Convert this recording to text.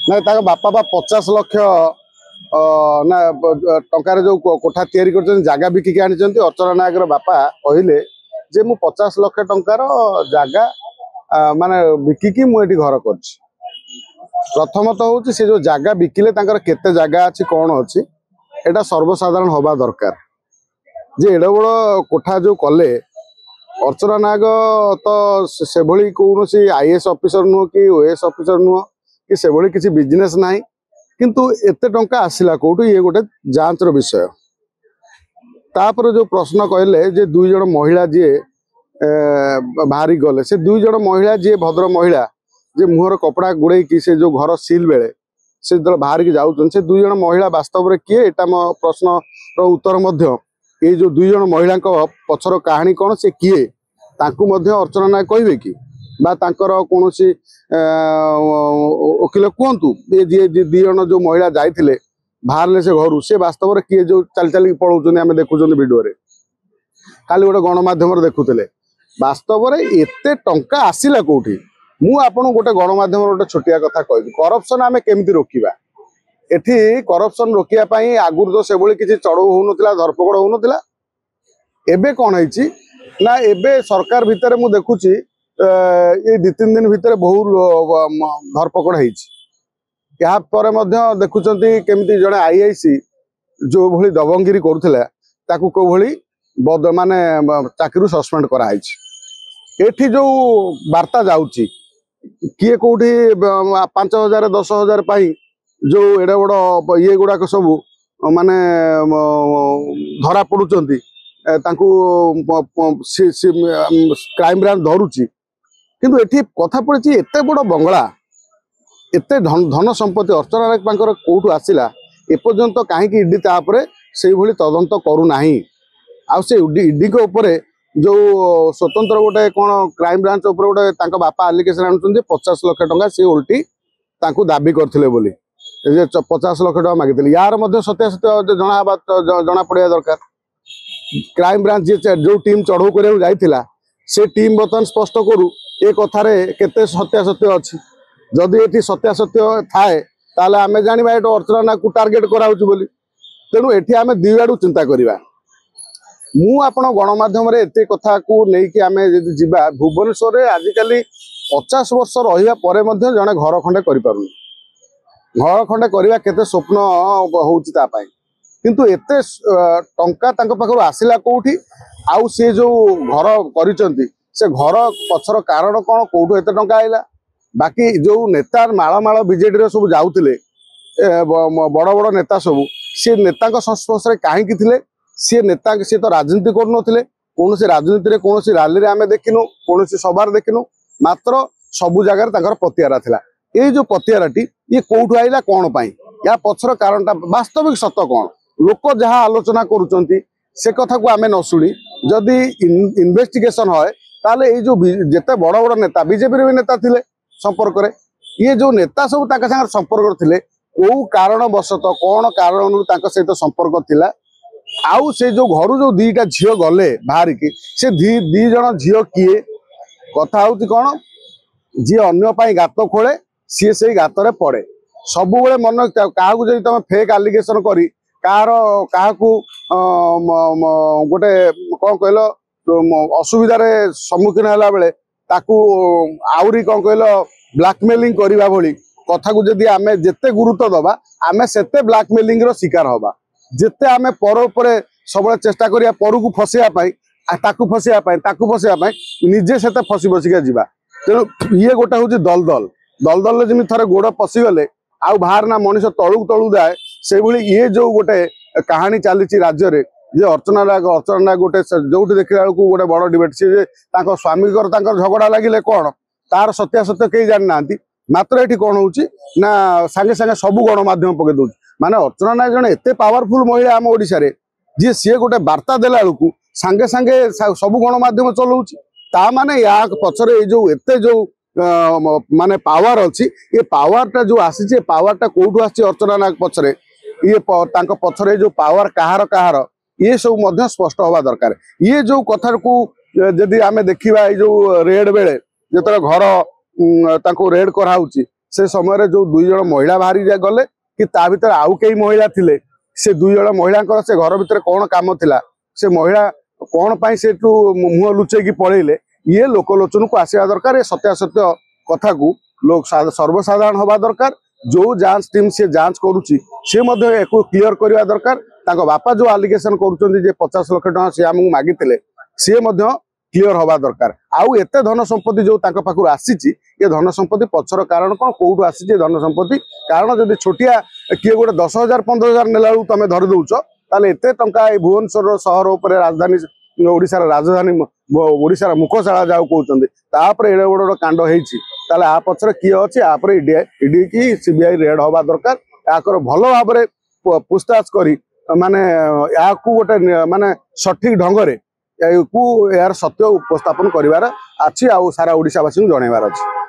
ना बापा बा 50 लाख ना टंकार जो कोठा तैयारी कर जगह बिकिक आनी अर्चना नायक बापा कहले जे मु 50 लाख टंकार जगह माने बिकिकी मुझे घर कर प्रथमतः हूँ से जो जगह बिकिले केते जगह अच्छी कौन अच्छी एटा सर्वसाधारण हवा दरकार जे एड बड़ कोठा जो कले अर्चना नायक तो से भली कौन आईएएस ऑफिसर नुह कि ओएएस ऑफिसर नुह कि से भली किसी बिजनेस नाही किंतु एते टंका आसिला कोठु ये गोटे जांच रो विषय। तापर जो प्रश्न कहले जे दुई जन महिला जी बाहरी गले से दुई जन महिला जी भद्र महिला जे मुहर कपड़ा गुड़े कि से जो घर सील बेले से जो बाहर की जाऊँ से दुई जन महिला वास्तव में किए एटा मो प्रश्न रो उत्तर मध्य ये जो दुई जन महिला पछर कहानी कौन से किए तांकू मध्य अर्चना नायक कहबे कि बा तांकर कोनोसी वकील कहतु ये दी जन जो महिला जाइथिले बाहर से घर से वास्तव में किए जो चल चल पलाउछन आम देखुं वीडियो खाली गोटे गणमाध्यम देखुले वास्तव में एते टंका आसिला कोठी मु आपन गोटे गणमाध्यम गोटे छोटिया कथा कहि करप्शन आम केमिति रोकिबा एठी करप्शन रोकिया पाई आगुर तो से भली किछि चढ़ऊ होउनथिला धरपकड़ होउनथिला एबे कोन हैछि ना एबे सरकार भितर मु देखुछि ये 2-3 दिन भितर बहुत धरपकड़ हैछि या पर मध्य देखुचंती केमिति जने आईआईसी जो भली दबंगिरी करूथिला ताकू को भली माने चाकरी सस्पेंड करा हैछि एठी जो वार्ता जाउछि किए कोठी 5000 10,000 पाई जो एडे बड़ ये गुड़ाक सब माने धरा पड़ुचंती तांकू क्राइम ब्रांच धरुची किंतु एठी कथा पड़ी एते बड़ बंगला एते धन संपत्ति अर्चना नायक कोठू आसिला एपर्यंत कहीं इडी तापर से भली तदंत करू नाही आ से इडी के ऊपर जो स्वतंत्र गोटे कौन क्राइम ब्रांच ऊपर गोटे तांका बापा आलिकेशन आनुछन 50 लाख टंका से उल्टी तांकू दाबी करथिले बोली 50 लाख टंका मागिथिले यार मध्य सत्यासत्य जना पड़िया दरकार क्राइम ब्रांच जो टीम चढ़ऊ करिया जाइथिला से टीम बर्तमान स्पष्ट करू ए कथारे केते सत्यासत्य अछि जदि एठी सत्यासत्य थाए ताले आमे जानिबा एटो अर्चना नायक टार्गेट कराउछु बोली तेणु एठी आमे दुई आडू चिंता करिबा मु आपण गणमाध्यम एते कथा को लेकिन आम जीवा भुवनेश्वर में आजिकल 50 वर्ष रहा पर जड़े घर खंडे कर घर खंडे करवा केते स्वप्न होपाई किंतु एते टंका पाखर आसिला कौटी आउ से जो घर करिसंती से घर पछर कारण कौन कौटू एते टंका आइला बाकी जो नेता माल बीजेडी सब जाऊले बड़ बड़ नेता सब सी नेता संस्पर्श कहीं थे सी नेता सी तो राजनीति करुनथिले कौन सी राजनीति कौन सी रैली रे आमे देखिनु कौन सी सभार देखिनु मात्र सबु जगार ताकर पतियारा थिला ये जो पतियाराटी ये कौटू आइला कौन पाई या पछर कारणटा वास्तविक सत कौन लोक जहाँ आलोचना करुचंती से कथा को आमे न शुणी जदि इन्वेस्टिगेशन होय ताले ये जो जेते बड़ बड़ नेता बीजेपी भी नेता थिले संपर्क रे ये जो नेता सब ताका संग संपर्क थिले को कारण वशत कौन कारण ताका सहित संपर्क थिला आउ से जो घर जो दीटा झील गले बाहर की से दी जन झील किए कथा हूँ कौन जी अन्य गात खोले सी से गात रे पड़े सब मन क्या तुम फेक आलिगेसन करी कहा गोटे कौन कहल असुविधार सम्मुखीन है बेले आहरी कौन कहल ब्लैकमेलिंग करने भली कथा को जदि आमे जेते गुरुत्व दबा आमे सेते ब्लैकमेलिंग रो शिकार होबा जेते आमे पर सब चेष्टा करिया पर को फसेया ताकू फसेया निजे सेते फसी बसिका जीवा तेणु ये गोटे हूँ दलदल जमी थे गोड़ पशिगले आउ बाहर ना मनीष तलू तलू जाए से भली ये जो गोटे कहानी चली राज्य रे जे अर्चना नायक गोटे जो देखला बेलू गोटे बड़ डिबेट सी स्वामी झगड़ा लगे कौन तार सत्यासत्य कहीं जानी ना मात्र ये कौन हो सागे सागे सब गणमाध्यम पकई दौर माने अर्चना नायक जन एत पावरफुल महिला आम ओडिशा रे जी सी गोटे वार्ता देला बेलू सांगे सांगे सब गणमाध्यम चलाऊँच ता माने या पछरे जो एते जो माने पावर अच्छी ये पावरटा जो आसी पावरटा कौटू आसी अर्चना नायक पछरे ये पछरे जो पावर कहार ये सब मध्य स्पष्ट हवा दरकार ये जो कथा को जदि आमे देखिबा ये जो रेड बेले जतरे घर ताको रेड कराउची से समय जो 2 जन महिला बाहरी गले कि ता भीतर आउ कई महिला थिले से 2 जन महिला से घर भीतर कौन काम थिला से महिला कौन पाई से मुह लुचेकी पलैले ये लोकलोचन को आसवा दरकार। ये सत्यासत्य कथा को लोक सर्वसाधारण हवा दरकार। जो जांच टीम से जांच करुच्ची सी क्लीयर करवा दरकार। ताको बापा जो आलिगेशन करुँचे 50 लाख टका सी आमको मागिते सी क्लीयर हवा दरकार। आउ एते धन संपत्ति जो ताको पाखु आसीची ये धन संपत्ति पछर कारण कौन कौटू आसीची धन संपत्ति कारण जदि छोटिया किए गोटे 10,000 15,000 नेला तुम धरी दौच ताले एते टंका भुवनेश्वर सहर उपर राजधानी ओडिशार राजधानी ओडिशार मुखशाला जाऊ कहते तापर एड़े बड़ कांड होती आ पचर किए अच्छे आप ईडी की सीबीआई रेड हवा दरकार। याकर भल भाव में पूछताछ करी माने या गोटे माने सठिक ढंग से यार सत्य उपस्थापन करार अच्छी आ सारा ओडिशावासी जनइबार अच्छी।